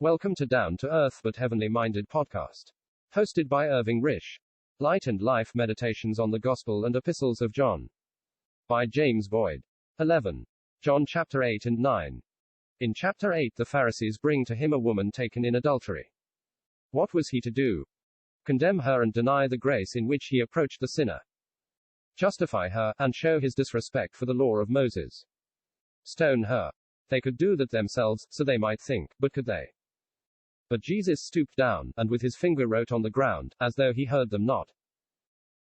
Welcome to Down to Earth but Heavenly Minded podcast. Hosted by Irving Risch. Light and Life Meditations on the Gospel and Epistles of John. By James Boyd. 11. John chapter 8 and 9. In chapter 8 the Pharisees bring to him a woman taken in adultery. What was he to do? Condemn her and deny the grace in which he approached the sinner. Justify her, and show his disrespect for the law of Moses. Stone her. They could do that themselves, so they might think, but could they? But Jesus stooped down, and with his finger wrote on the ground, as though he heard them not.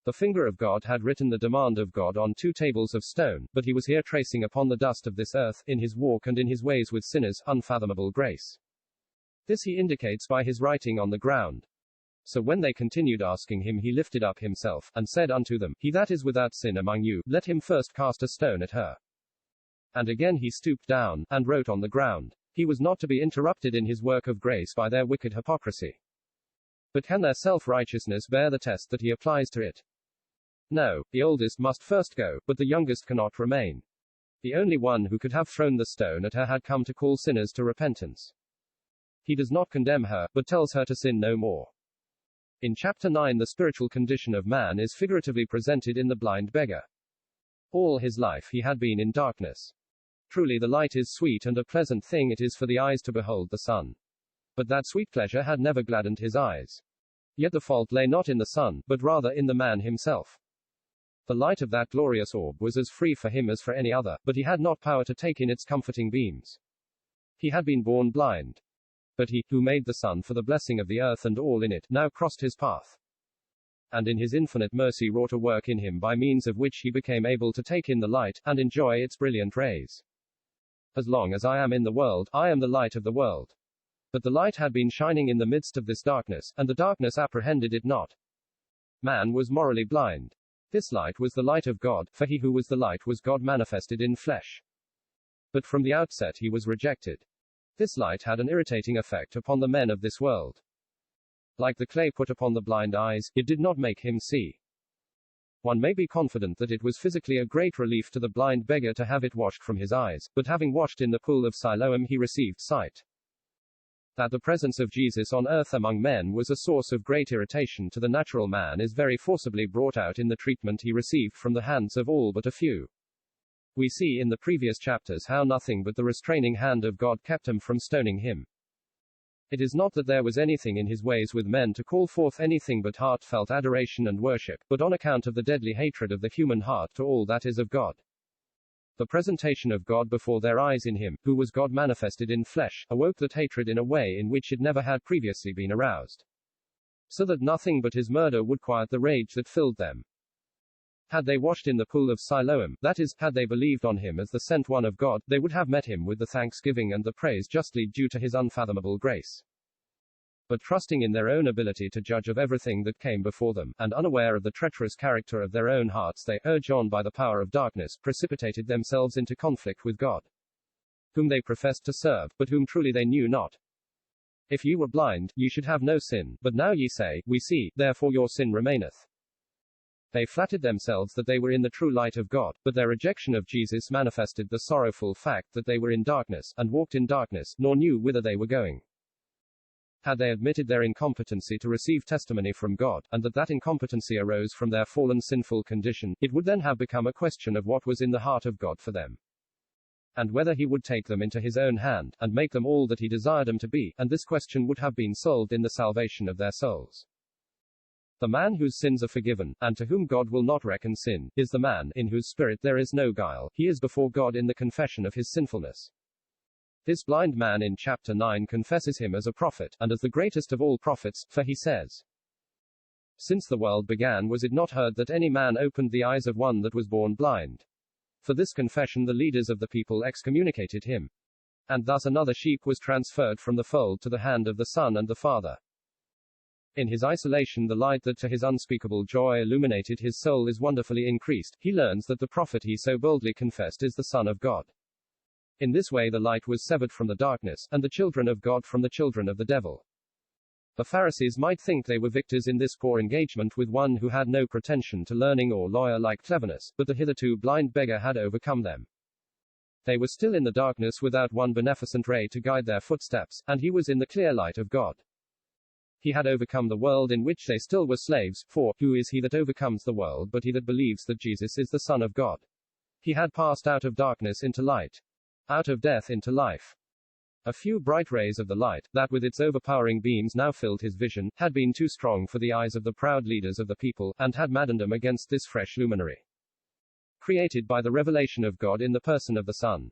The finger of God had written the demand of God on 2 tables of stone, but he was here tracing upon the dust of this earth, in his walk and in his ways with sinners, unfathomable grace. This he indicates by his writing on the ground. So when they continued asking him, he lifted up himself, and said unto them, He that is without sin among you, let him first cast a stone at her. And again he stooped down, and wrote on the ground. He was not to be interrupted in his work of grace by their wicked hypocrisy. But can their self-righteousness bear the test that he applies to it? No, the oldest must first go, but the youngest cannot remain. The only one who could have thrown the stone at her had come to call sinners to repentance. He does not condemn her, but tells her to sin no more. In chapter 9 the spiritual condition of man is figuratively presented in the blind beggar. All his life he had been in darkness. Truly the light is sweet, and a pleasant thing it is for the eyes to behold the sun. But that sweet pleasure had never gladdened his eyes. Yet the fault lay not in the sun, but rather in the man himself. The light of that glorious orb was as free for him as for any other, but he had not power to take in its comforting beams. He had been born blind. But he, who made the sun for the blessing of the earth and all in it, now crossed his path. And in his infinite mercy wrought a work in him by means of which he became able to take in the light, and enjoy its brilliant rays. As long as I am in the world, I am the light of the world. But the light had been shining in the midst of this darkness, and the darkness apprehended it not. Man was morally blind. This light was the light of God, for he who was the light was God manifested in flesh. But from the outset he was rejected. This light had an irritating effect upon the men of this world. Like the clay put upon the blind eyes, it did not make him see. One may be confident that it was physically a great relief to the blind beggar to have it washed from his eyes, but having washed in the pool of Siloam he received sight. That the presence of Jesus on earth among men was a source of great irritation to the natural man is very forcibly brought out in the treatment he received from the hands of all but a few. We see in the previous chapters how nothing but the restraining hand of God kept him from stoning him. It is not that there was anything in his ways with men to call forth anything but heartfelt adoration and worship, but on account of the deadly hatred of the human heart to all that is of God. The presentation of God before their eyes in him, who was God manifested in flesh, awoke that hatred in a way in which it never had previously been aroused. So that nothing but his murder would quiet the rage that filled them. Had they washed in the pool of Siloam, that is, had they believed on him as the sent one of God, they would have met him with the thanksgiving and the praise justly due to his unfathomable grace. But trusting in their own ability to judge of everything that came before them, and unaware of the treacherous character of their own hearts, they, urged on by the power of darkness, precipitated themselves into conflict with God, whom they professed to serve, but whom truly they knew not. If ye were blind, ye should have no sin, but now ye say, We see, therefore your sin remaineth. They flattered themselves that they were in the true light of God, but their rejection of Jesus manifested the sorrowful fact that they were in darkness, and walked in darkness, nor knew whither they were going. Had they admitted their incompetency to receive testimony from God, and that incompetency arose from their fallen sinful condition, it would then have become a question of what was in the heart of God for them, and whether he would take them into his own hand, and make them all that he desired them to be, and this question would have been solved in the salvation of their souls. The man whose sins are forgiven, and to whom God will not reckon sin, is the man, in whose spirit there is no guile. He is before God in the confession of his sinfulness. This blind man in chapter 9 confesses him as a prophet, and as the greatest of all prophets, for he says, Since the world began was it not heard that any man opened the eyes of one that was born blind. For this confession the leaders of the people excommunicated him. And thus another sheep was transferred from the fold to the hand of the Son and the Father. In his isolation the light that to his unspeakable joy illuminated his soul is wonderfully increased. He learns that the prophet he so boldly confessed is the Son of God. In this way the light was severed from the darkness, and the children of God from the children of the devil. The Pharisees might think they were victors in this poor engagement with one who had no pretension to learning or lawyer-like cleverness, but the hitherto blind beggar had overcome them. They were still in the darkness without one beneficent ray to guide their footsteps, and he was in the clear light of God. He had overcome the world in which they still were slaves, for, who is he that overcomes the world but he that believes that Jesus is the Son of God? He had passed out of darkness into light, out of death into life. A few bright rays of the light, that with its overpowering beams now filled his vision, had been too strong for the eyes of the proud leaders of the people, and had maddened them against this fresh luminary, created by the revelation of God in the person of the Son.